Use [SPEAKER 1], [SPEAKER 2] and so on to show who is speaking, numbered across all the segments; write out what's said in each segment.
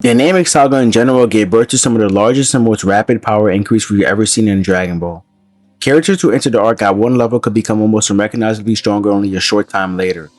[SPEAKER 1] The Namek Saga in general gave birth to some of the largest and most rapid power increase we've ever seen in Dragon Ball. Characters who entered the arc at one level could become almost unrecognizably stronger only a short time later,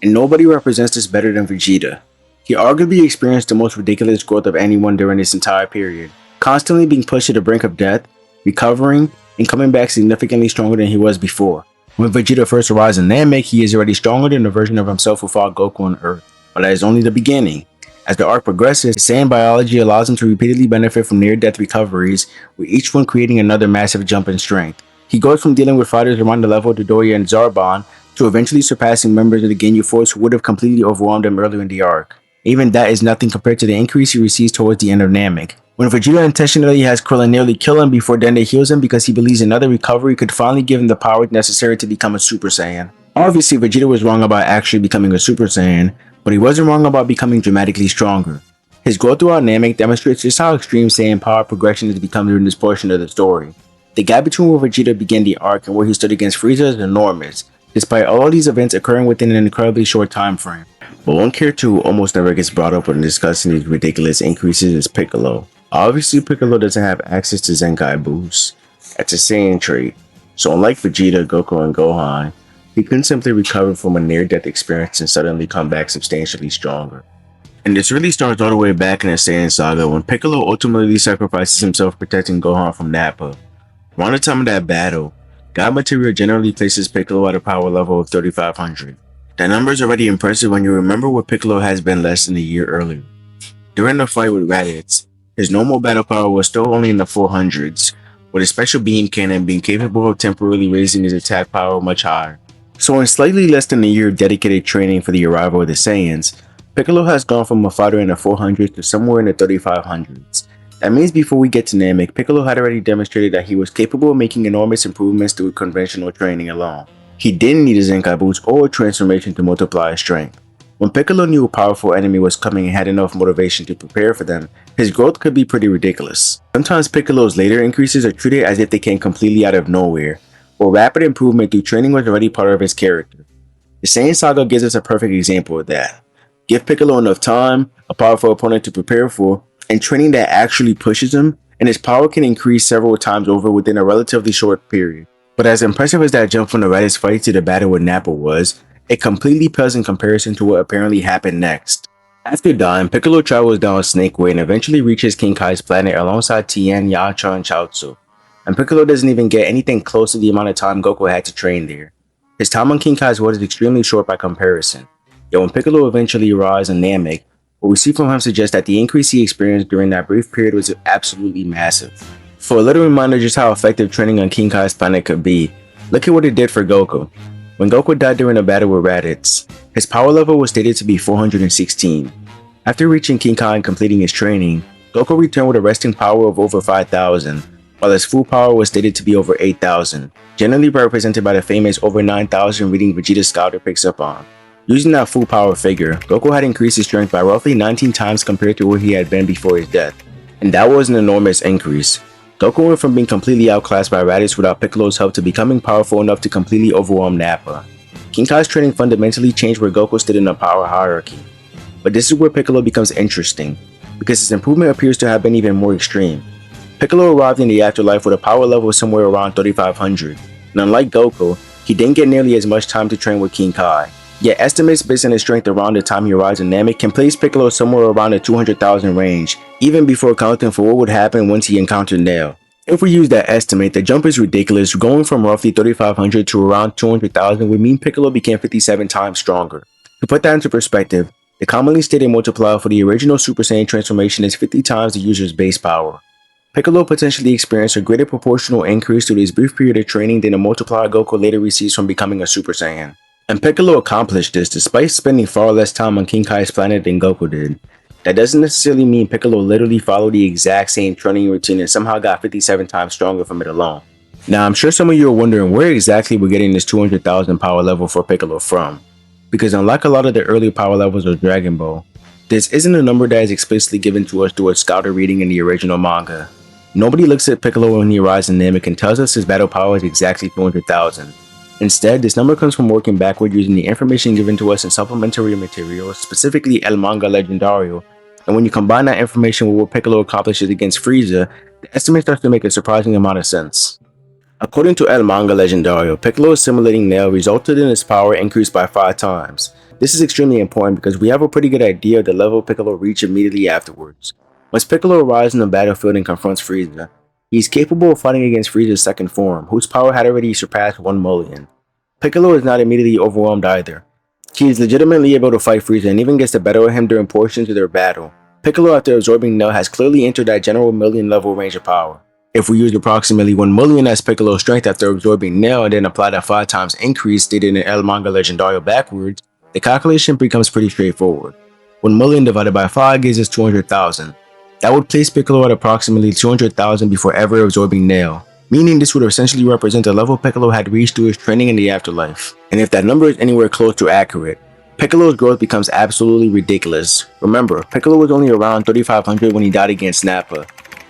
[SPEAKER 1] and nobody represents this better than Vegeta. He arguably experienced the most ridiculous growth of anyone during this entire period, constantly being pushed to the brink of death, recovering, and coming back significantly stronger than he was before. When Vegeta first arrives in Namek, he is already stronger than the version of himself who fought Goku on Earth, but that is only the beginning. As the arc progresses, Saiyan biology allows him to repeatedly benefit from near-death recoveries, with each one creating another massive jump in strength. He goes from dealing with fighters around the level of Dodoria and Zarbon, to eventually surpassing members of the Ginyu Force who would have completely overwhelmed him earlier in the arc. Even that is nothing compared to the increase he receives towards the end of Namek. When Vegeta intentionally has Krillin nearly kill him before Dende heals him because he believes another recovery could finally give him the power necessary to become a Super Saiyan. Obviously, Vegeta was wrong about actually becoming a Super Saiyan, but he wasn't wrong about becoming dramatically stronger. His growth throughout Namek demonstrates just how extreme Saiyan power progression has become during this portion of the story. The gap between where Vegeta began the arc and where he stood against Frieza is enormous, despite all of these events occurring within an incredibly short time frame. But one character who almost never gets brought up when discussing these ridiculous increases is Piccolo. Obviously, Piccolo doesn't have access to Zenkai boost. That's a Saiyan trait, so unlike Vegeta, Goku, and Gohan, he couldn't simply recover from a near-death experience and suddenly come back substantially stronger. And this really starts all the way back in the Saiyan saga when Piccolo ultimately sacrifices himself protecting Gohan from Nappa. Around the time of that battle, God Material generally places Piccolo at a power level of 3500. That number is already impressive when you remember what Piccolo has been less than a year earlier. During the fight with Raditz, his normal battle power was still only in the 400s, with his special beam cannon being capable of temporarily raising his attack power much higher. So in slightly less than a year of dedicated training for the arrival of the Saiyans, Piccolo has gone from a fighter in the 400s to somewhere in the 3500s. That means before we get to Namek, Piccolo had already demonstrated that he was capable of making enormous improvements through conventional training alone. He didn't need a Zenkai boost or a transformation to multiply his strength. When Piccolo knew a powerful enemy was coming and had enough motivation to prepare for them, his growth could be pretty ridiculous. Sometimes Piccolo's later increases are treated as if they came completely out of nowhere, or rapid improvement through training was already part of his character. The Saiyan Saga gives us a perfect example of that. Give Piccolo enough time, a powerful opponent to prepare for, and training that actually pushes him, and his power can increase several times over within a relatively short period. But as impressive as that jump from the Raditz fight to the battle with Nappa was, it completely pales in comparison to what apparently happened next. After dying, Piccolo travels down Snake Way and eventually reaches King Kai's planet alongside Tien, Yamcha, and Chaozu. And Piccolo doesn't even get anything close to the amount of time Goku had to train there. His time on King Kai's world is extremely short by comparison. Yet when Piccolo eventually arrives in Namek, what we see from him suggests that the increase he experienced during that brief period was absolutely massive. For a little reminder just how effective training on King Kai's planet could be, look at what it did for Goku. When Goku died during a battle with Raditz, his power level was stated to be 416. After reaching King Kai and completing his training, Goku returned with a resting power of over 5,000, while his full power was stated to be over 8,000, generally represented by the famous over 9,000 reading Vegeta's scholar picks up on. Using that full power figure, Goku had increased his strength by roughly 19 times compared to where he had been before his death, and that was an enormous increase. Goku went from being completely outclassed by Raditz without Piccolo's help to becoming powerful enough to completely overwhelm Nappa. King Kai's training fundamentally changed where Goku stood in the power hierarchy. But this is where Piccolo becomes interesting, because his improvement appears to have been even more extreme. Piccolo arrived in the afterlife with a power level somewhere around 3500, and unlike Goku, he didn't get nearly as much time to train with King Kai. Yet estimates based on his strength around the time he arrives in Namek can place Piccolo somewhere around the 200,000 range, even before accounting for what would happen once he encountered Nail. If we use that estimate, the jump is ridiculous. Going from roughly 3,500 to around 200,000 would mean Piccolo became 57 times stronger. To put that into perspective, the commonly stated multiplier for the original Super Saiyan transformation is 50 times the user's base power. Piccolo potentially experienced a greater proportional increase through this brief period of training than the multiplier Goku later receives from becoming a Super Saiyan. And Piccolo accomplished this despite spending far less time on King Kai's planet than Goku did. That doesn't necessarily mean Piccolo literally followed the exact same training routine and somehow got 57 times stronger from it alone. Now I'm sure some of you are wondering where exactly we're getting this 200,000 power level for Piccolo from. Because unlike a lot of the early power levels of Dragon Ball, this isn't a number that is explicitly given to us through a scouter reading in the original manga. Nobody looks at Piccolo when he arrives in Namek and tells us his battle power is exactly 200,000. Instead, this number comes from working backward using the information given to us in supplementary materials, specifically El Manga Legendario, And when you combine that information with what Piccolo accomplishes against Frieza, the estimate starts to make a surprising amount of sense. According to El Manga Legendario, Piccolo assimilating Nail resulted in his power increased by 5 times. This is extremely important because we have a pretty good idea of the level Piccolo reached immediately afterwards. Once Piccolo arrives in the battlefield and confronts Frieza, he is capable of fighting against Frieza's second form, whose power had already surpassed 1 million. Piccolo is not immediately overwhelmed either. He is legitimately able to fight Frieza and even gets the better of him during portions of their battle. Piccolo, after absorbing Nail, has clearly entered that general million level range of power. If we use approximately 1 million as Piccolo's strength after absorbing Nail and then apply that 5 times increase stated in El Manga Legendario backwards, the calculation becomes pretty straightforward. 1 million divided by 5 gives us 200,000. That would place Piccolo at approximately 200,000 before ever absorbing Nail, meaning this would essentially represent the level Piccolo had reached through his training in the afterlife. And if that number is anywhere close to accurate, Piccolo's growth becomes absolutely ridiculous. Remember, Piccolo was only around 3500 when he died against Nappa.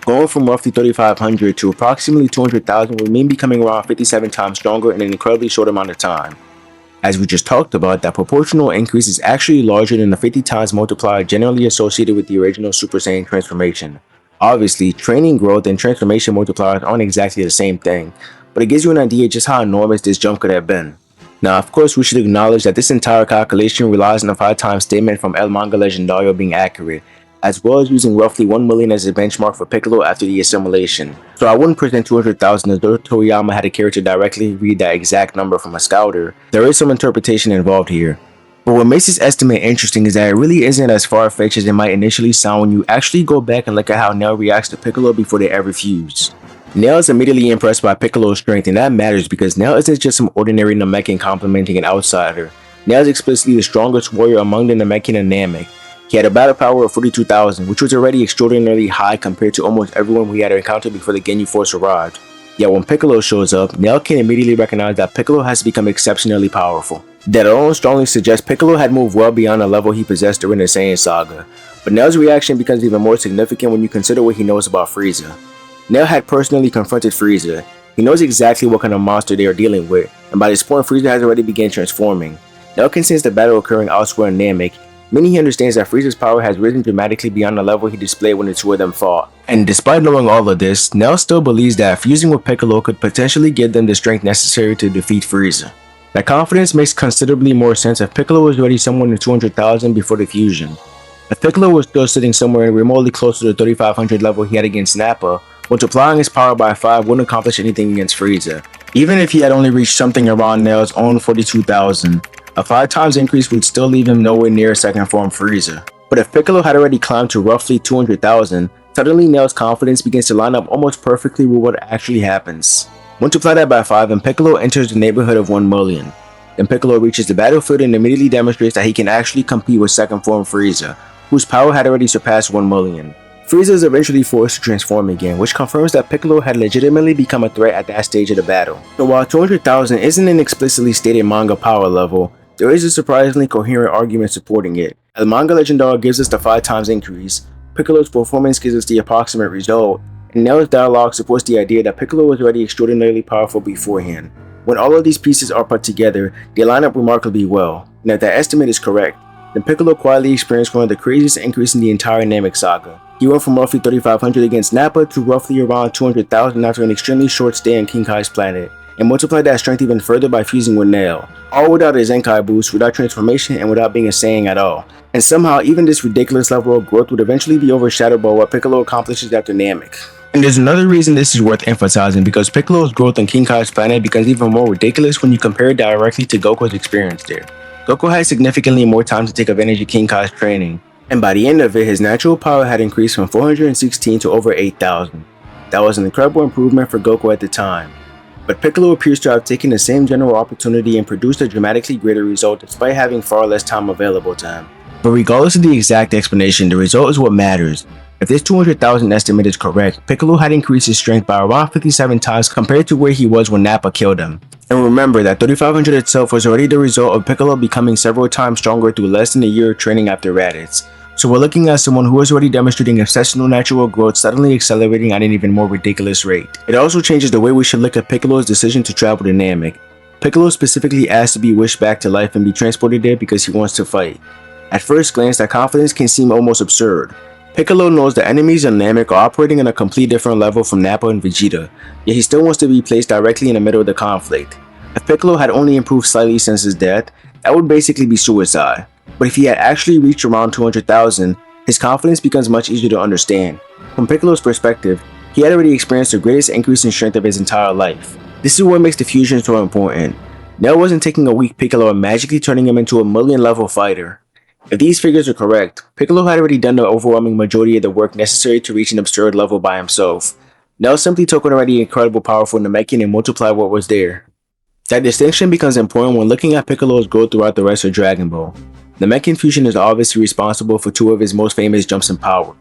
[SPEAKER 1] Going from roughly 3500 to approximately 200,000 would mean becoming around 57 times stronger in an incredibly short amount of time. As we just talked about, that proportional increase is actually larger than the 50 times multiplier generally associated with the original Super Saiyan transformation. Obviously, training growth and transformation multipliers aren't exactly the same thing, but it gives you an idea just how enormous this jump could have been. Now, of course, we should acknowledge that this entire calculation relies on the 5 times statement from El Manga Legendario being accurate, as well as using roughly 1 million as a benchmark for Piccolo after the assimilation. So I wouldn't present 200,000 as though Toriyama had a character directly read that exact number from a scouter. There is some interpretation involved here. But what makes this estimate interesting is that it really isn't as far-fetched as it might initially sound when you actually go back and look at how Nail reacts to Piccolo before they ever fuse. Nail is immediately impressed by Piccolo's strength, and that matters because Nail isn't just some ordinary Namekian complimenting an outsider. Nail is explicitly the strongest warrior among the Namekian and Namek. He had a battle power of 42,000, which was already extraordinarily high compared to almost everyone we had encountered before the Ginyu Force arrived. Yet when Piccolo shows up, Nail can immediately recognize that Piccolo has become exceptionally powerful. That alone strongly suggests Piccolo had moved well beyond the level he possessed during the Saiyan saga. But Nail's reaction becomes even more significant when you consider what he knows about Frieza. Nail had personally confronted Frieza. He knows exactly what kind of monster they are dealing with, and by this point Frieza has already begun transforming. Nail can sense the battle occurring elsewhere in Namek, meaning he understands that Frieza's power has risen dramatically beyond the level he displayed when the two of them fought. And despite knowing all of this, Nail still believes that fusing with Piccolo could potentially give them the strength necessary to defeat Frieza. That confidence makes considerably more sense if Piccolo was already somewhere in 200,000 before the fusion. If Piccolo was still sitting somewhere remotely close to the 3500 level he had against Nappa, multiplying his power by 5 wouldn't accomplish anything against Frieza. Even if he had only reached something around Nail's own 42,000, a 5 times increase would still leave him nowhere near second form Frieza. But if Piccolo had already climbed to roughly 200,000, suddenly Nail's confidence begins to line up almost perfectly with what actually happens. Multiply that by 5 and Piccolo enters the neighborhood of 1 million. Then Piccolo reaches the battlefield and immediately demonstrates that he can actually compete with second form Frieza, whose power had already surpassed 1 million. Frieza is eventually forced to transform again, which confirms that Piccolo had legitimately become a threat at that stage of the battle. So while 200,000 isn't an explicitly stated manga power level, there is a surprisingly coherent argument supporting it. El Manga Legendario gives us the 5 times increase, Piccolo's performance gives us the approximate result, and Nail's dialogue supports the idea that Piccolo was already extraordinarily powerful beforehand. When all of these pieces are put together, they line up remarkably well, and if that estimate is correct, then Piccolo quietly experienced one of the craziest increases in the entire Namek Saga. He went from roughly 3,500 against Nappa to roughly around 200,000 after an extremely short stay on King Kai's planet, and multiplied that strength even further by fusing with Nail, all without a Zenkai boost, without transformation, and without being a Saiyan at all. And somehow, even this ridiculous level of growth would eventually be overshadowed by what Piccolo accomplishes after Namek. And there's another reason this is worth emphasizing, because Piccolo's growth on King Kai's planet becomes even more ridiculous when you compare it directly to Goku's experience there. Goku had significantly more time to take advantage of King Kai's training, and by the end of it, his natural power had increased from 416 to over 8,000. That was an incredible improvement for Goku at the time. But Piccolo appears to have taken the same general opportunity and produced a dramatically greater result despite having far less time available to him. But regardless of the exact explanation, the result is what matters. If this 200,000 estimate is correct, Piccolo had increased his strength by around 57 times compared to where he was when Nappa killed him. And remember that 3,500 itself was already the result of Piccolo becoming several times stronger through less than a year of training after Raditz. So we're looking at someone who was already demonstrating exceptional natural growth suddenly accelerating at an even more ridiculous rate. It also changes the way we should look at Piccolo's decision to travel to Namek. Piccolo specifically asked to be wished back to life and be transported there because he wants to fight. At first glance, that confidence can seem almost absurd. Piccolo knows the enemies in Namek are operating on a completely different level from Nappa and Vegeta, yet he still wants to be placed directly in the middle of the conflict. If Piccolo had only improved slightly since his death, that would basically be suicide. But if he had actually reached around 200,000, his confidence becomes much easier to understand. From Piccolo's perspective, he had already experienced the greatest increase in strength of his entire life. This is what makes the fusion so important. Nell wasn't taking a weak Piccolo and magically turning him into a million-level fighter. If these figures are correct, Piccolo had already done the overwhelming majority of the work necessary to reach an absurd level by himself. Nell simply took an already incredible powerful Namekian and multiplied what was there. That distinction becomes important when looking at Piccolo's growth throughout the rest of Dragon Ball. Namekian fusion is obviously responsible for two of his most famous jumps in power.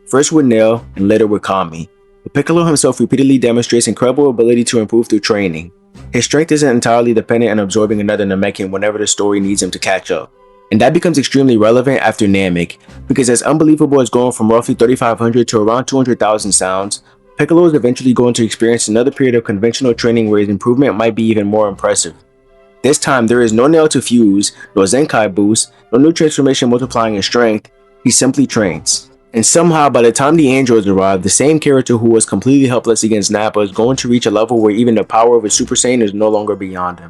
[SPEAKER 1] First with Nell, and later with Kami. But Piccolo himself repeatedly demonstrates incredible ability to improve through training. His strength isn't entirely dependent on absorbing another Namekian whenever the story needs him to catch up. And that becomes extremely relevant after Namek, because as unbelievable as going from roughly 3,500 to around 200,000 sounds, Piccolo is eventually going to experience another period of conventional training where his improvement might be even more impressive. This time, there is no Nail to fuse, no Zenkai boost, no new transformation multiplying his strength, he simply trains. And somehow, by the time the androids arrive, the same character who was completely helpless against Nappa is going to reach a level where even the power of a Super Saiyan is no longer beyond him.